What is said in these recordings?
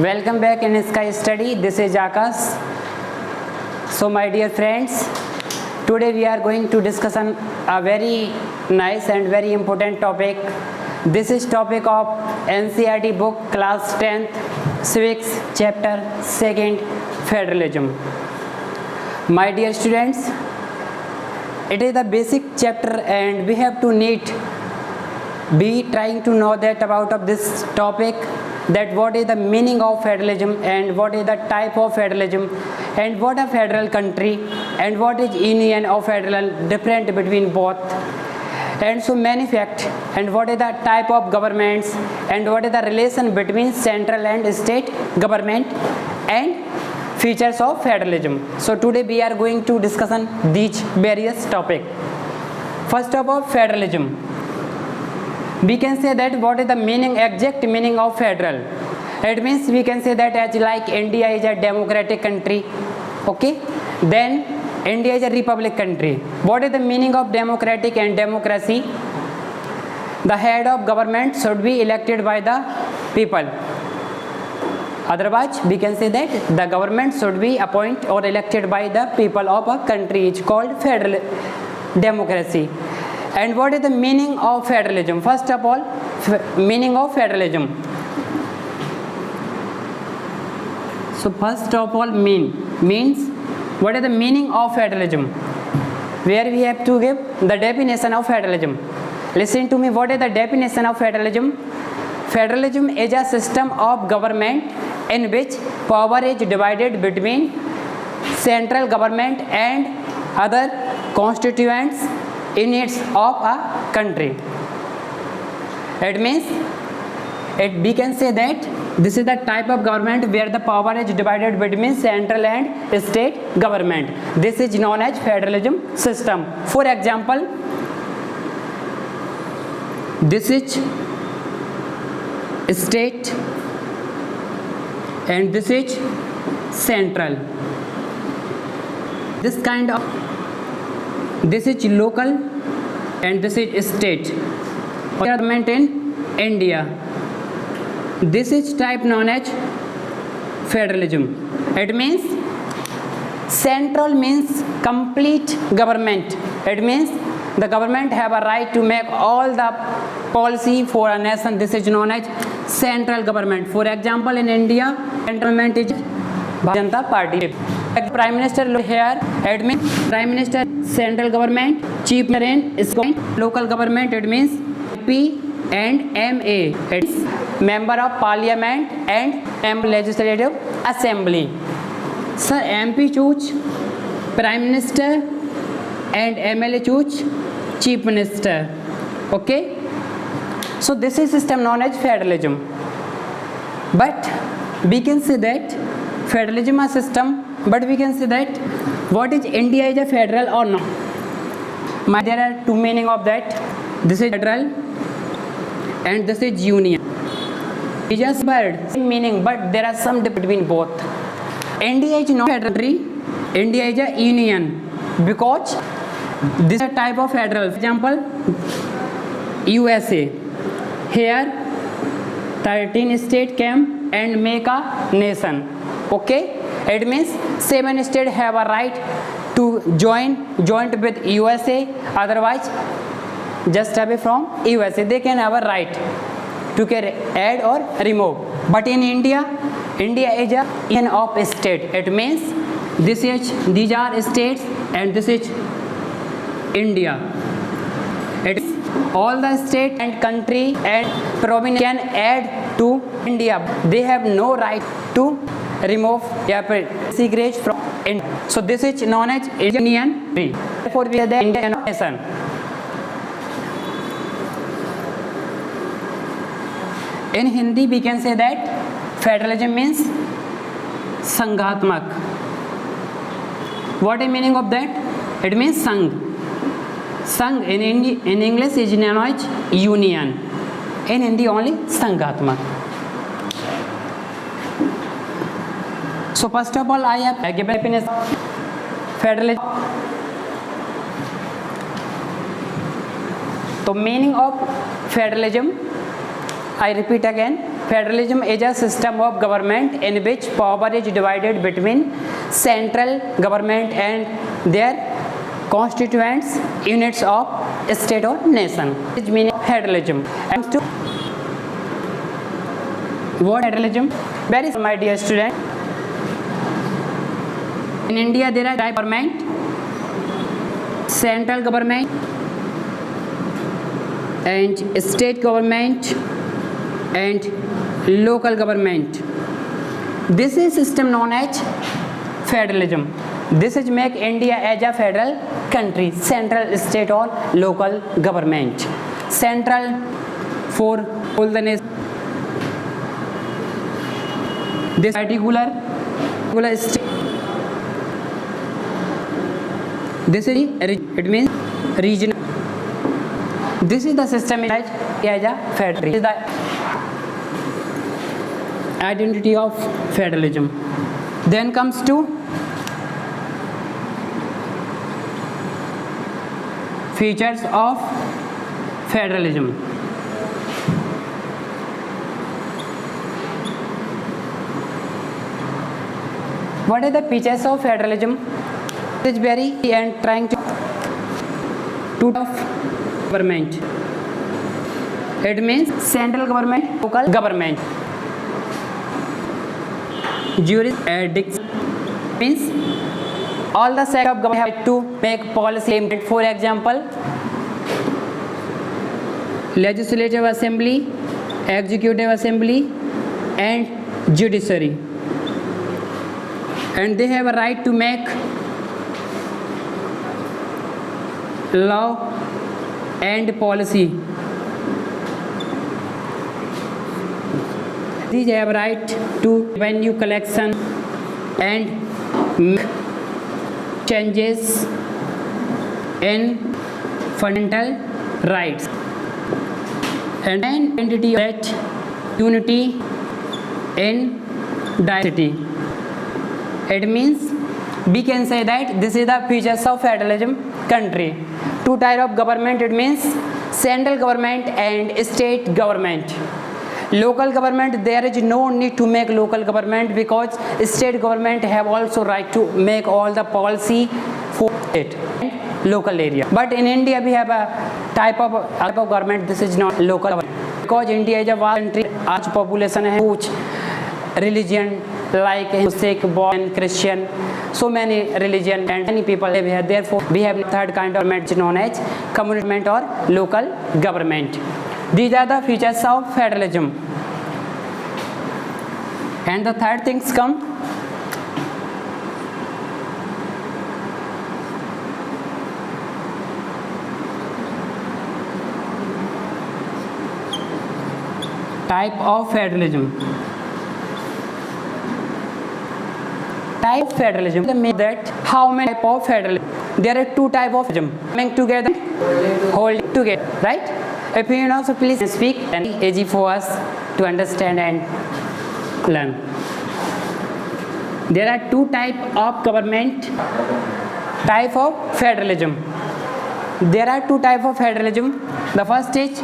Welcome back in Sky Study. This is Akash. So my dear friends, today we are going to discuss on a very nice and very important topic. This is topic of NCERT book class 10th civics chapter 2nd federalism. My dear students, it is the basic chapter and we have to be trying to know that about of this topic, that what is the meaning of federalism and what is the type of federalism and what a federal country and what is union of federal different between both, and so many facts, and what is the type of governments and what is the relation between central and state government and features of federalism. So today we are going to discuss on these various topics. First of all, federalism. We can say that what is the exact meaning of federal. It means we can say that as like India is a democratic country, okay, then India is a republic country. What is the meaning of democratic and democracy? The head of government should be elected by the people. Otherwise we can say that the government should be appointed or elected by the people of a country. It's called federal democracy. And what is the meaning of federalism? First of all, meaning of federalism. So first of all, means what is the meaning of federalism? Where we have to give the definition of federalism. Listen to me, what is the definition of federalism? Federalism is a system of government in which power is divided between central government and other constituents units of a country. It means we can say that this is the type of government where the power is divided between central and state government. This is known as federalism system. For example, this is state and this is central. This kind of this is local and this is state. Government in India. This is type known as federalism. It means central means complete government. It means the government have a right to make all the policy for a nation. This is known as central government. For example, in India, central government is Bharatiya Janata Party. Prime Minister here, admin, Prime Minister, central government, Chief Minister in local government, it means MP and MA, it's Member of Parliament and Legislative Assembly. So MP choose Prime Minister and MLA choose Chief Minister. Okay? So this is system known as federalism. But we can say that federalism is a system, but we can say that what is India is a federal or not. There are two meaning of that. This is federal and this is union. It's just word same meaning, but there are some difference between both. India is not federal country. India is a union because this is a type of federal. For example, USA. Here 13 states came and make a nation. Okay, it means 7 states have a right to joint with USA. Otherwise, just away from USA, they can have a right to add or remove. But in India is a union of state. It means these are states and this is India. It is all the state and country and province can add to India. They have no right to remove segregate from India. So this is known as union. Therefore we are the Indian nation. In Hindi we can say that federalism means संघात्मक. What is meaning of that? It means संघ. संघ in English is known as union. In Hindi only संघात्मक. So first of all, I have given definition of federalism. The meaning of federalism, I repeat again, federalism is a system of government in which power is divided between central government and their constituents units of state or nation. This means federalism. And to what federalism? Very simple, my dear student. In India there are type government, central government and state government and local government. This is system known as federalism. This is make India as a federal country, central, state or local government. Central for all the nation. This particular state. This is it means regional. This is the system as a federal. This is the identity of federalism. Then comes to features of federalism. What are the features of federalism? It is very and trying to of government. It means central government, local government. Jurisdiction means all the sectors of government have to make policy implement. For example, legislative assembly, executive assembly, and judiciary. And they have a right to make law and policy. These have right to revenue collection and make changes in fundamental rights. And an entity that unity in diversity. It means we can say that this is the features of federalism country. Two types of government, it means central government and state government. Local government, there is no need to make local government because state government have also right to make all the policy for state and local area. But in India we have a type of government. This is not local government because India is a vast country. Large population है, huge religion like Sikh, Buddhist, Christian, so many religion and many people live here. Therefore, we have third kind of government known as community government or local government. These are the features of federalism. And the third things come. Type of federalism. Type of federalism means that how many type of federalism? There are two type of federalism coming together, holding together, right? If you know, so please speak and easy for us to understand and learn. There are two type of government, type of federalism. There are two type of federalism. The first is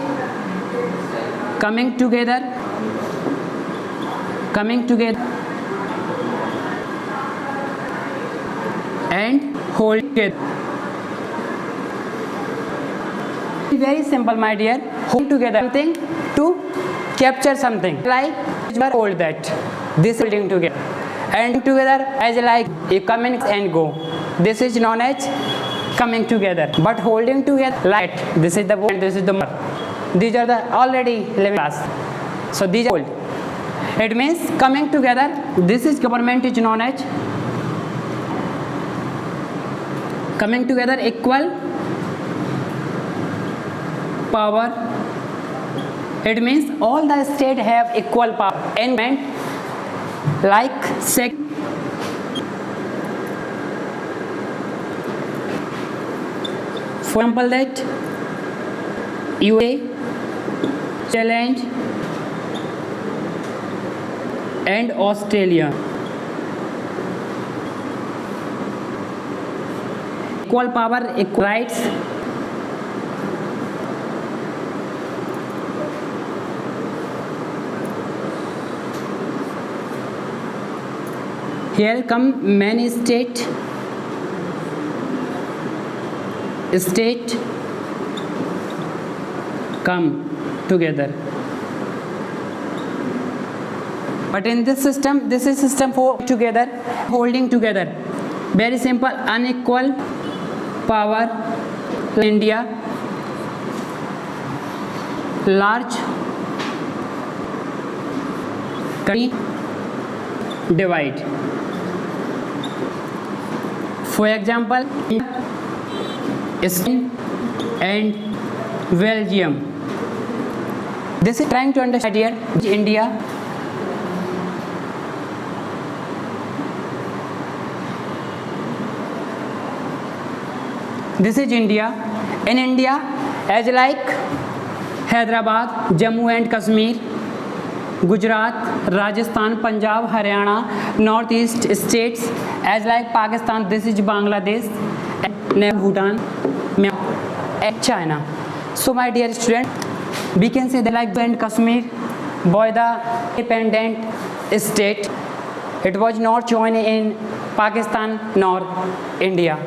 coming together, and hold together. Very simple, my dear. Hold together something to capture something, like hold that. This holding together and together as like you come in and go. This is known as coming together. But holding together like this is the word, this is the mother. These are the already 11 class. So these are hold. It means coming together. This is government is known as coming together, equal power. It means all the state have equal power and like sec. For example, that USA, Challenge and Australia. Equal power, equal rights. here come many state come together, but in this system, this is system for together, holding together. Very simple, unequal power. India, large country divide. For example, Spain and Belgium. This is trying to understand here India. This is India. In India, as like Hyderabad, Jammu and Kashmir, Gujarat, Rajasthan, Punjab, Haryana, Northeast states, as like Pakistan, this is Bangladesh, and Bhutan, and China. So my dear student, we can say that like Jammu and Kashmir, by the independent state, it was not joined in Pakistan nor India.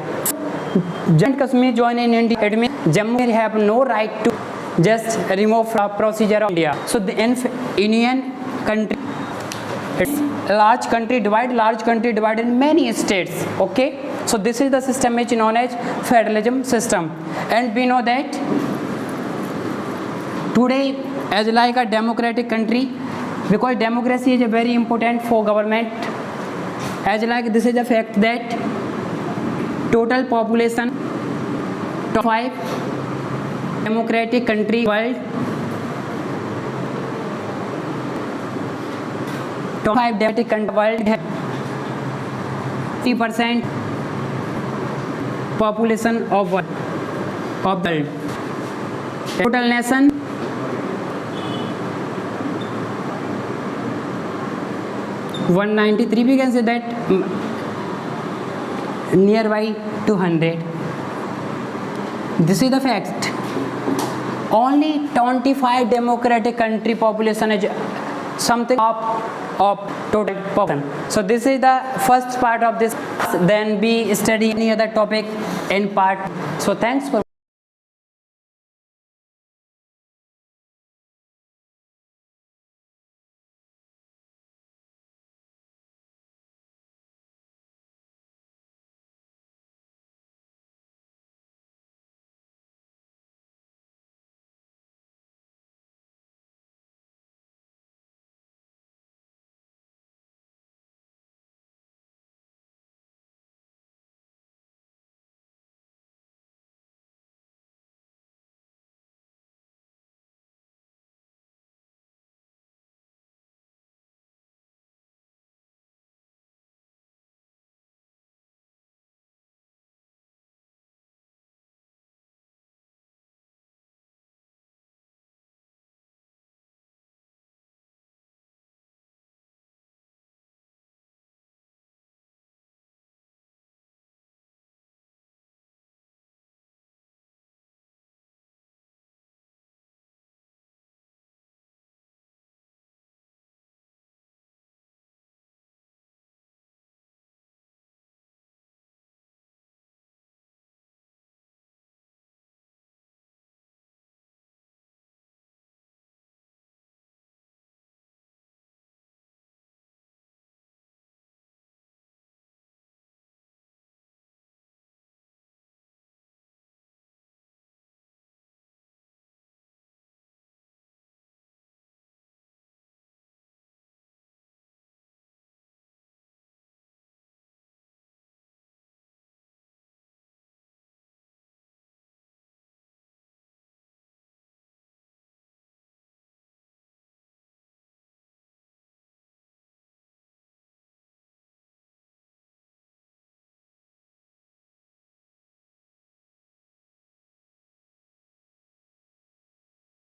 Jammu and Kashmir join in India, it means Jammu have no right to just remove from procedure of India. So the Union country, it's a large country divided in many states. Okay, so this is the system which is known as federalism system, and we know that today as like a democratic country, because democracy is a very important for government, as like this is the fact that total population top 5 democratic country world, top 5 democratic country world have 50% population of world, of the world. Total nation 193, we can say that nearby 200. This is the fact. Only 25 democratic country population is something of total population. So this is the first part of this. Then we study any other topic in part. So thanks for